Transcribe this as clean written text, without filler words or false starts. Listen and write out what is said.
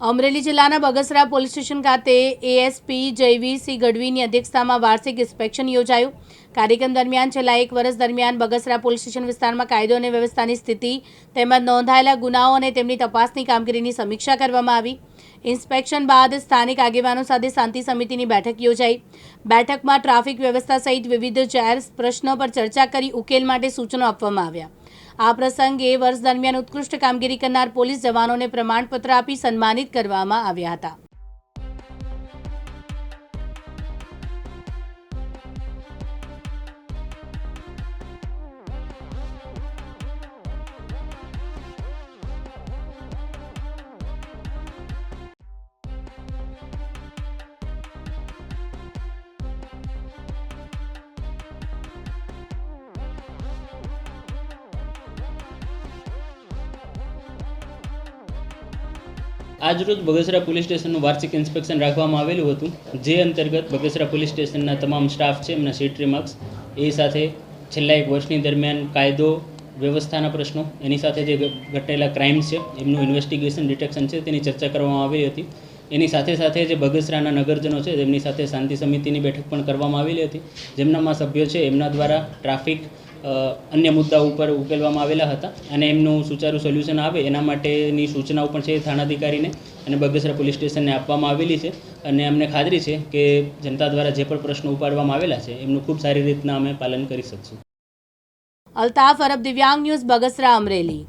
અમરેલી જિલ્લાના Bagasara police station ખાતે ASP Jayvirsinh ગઢવીની અધ્યક્ષતામાં વાર્ષિક ઇન્સ્પેક્શન યોજાયું। કાર્યક્રમ દરમિયાન છેલ્લા 1 વર્ષ દરમિયાન બગસરા પોલીસ સ્ટેશન વિસ્તારમાં કાયદો અને વ્યવસ્થાની સ્થિતિ તેમજ નોંધાયેલા ગુનાઓ અને તેમની તપાસની કામગીરીની સમીક્ષા કરવામાં આવી। ઇન્સ્પેક્શન બાદ સ્થાનિક આગેવાનો સાથે શાંતિ સમિતિની બેઠક યોજાઈ। બેઠકમાં ટ્રાફિક વ્યવસ્થા સહિત વિવિધ જાહેર પ્રશ્નો પર ચર્ચા કરી ઉકેલ માટે સૂચનો આપવામાં આવ્યા। આ પ્રસંગે વર્ષ દરમિયાન ઉત્કૃષ્ટ કામગીરી કરનાર પોલીસ જવાનોને પ્રમાણપત્ર આપી સન્માનિત કરવામાં આવ્યા હતા। આજરોજ બગસરા પોલીસ સ્ટેશનનું વાર્ષિક ઇન્સ્પેક્શન રાખવામાં આવેલું હતું, જે અંતર્ગત બગસરા પોલીસ સ્ટેશનના તમામ સ્ટાફ છે એમના સીટ રિમાર્ક્સ એ સાથે છેલ્લા 1 વર્ષની દરમિયાન કાયદો વ્યવસ્થાના પ્રશ્નો એની સાથે જે ઘટેલા ક્રાઇમ્સ છે એમનું ઇન્વેસ્ટિગેશન ડિટેક્શન છે તેની ચર્ચા કરવામાં આવી હતી। એની સાથે સાથે જે બગસરાના નગરજનો છે તેમની સાથે શાંતિ સમિતિની બેઠક પણ કરવામાં આવેલી હતી, જેમનામાં સભ્યો છે એમના દ્વારા ટ્રાફિક અન્ય મુદ્દાઓ ઉપર ઉકેલવામાં આવેલા હતા અને એમનું સુચારું સોલ્યુશન આવે એના માટેની સૂચનાઓ પણ છે થાણાધિકારીને અને બગસરા પોલીસ સ્ટેશનને આપવામાં આવેલી છે અને અમને ખાતરી છે કે જનતા દ્વારા જે પણ પ્રશ્નો ઉપાડવામાં આવેલા છે એમનું ખૂબ સારી રીતના અમે પાલન કરી શકશું। અલ્તાફ અરબ, દિવ્યાંગ ન્યૂઝ, બગસરા, અમરેલી।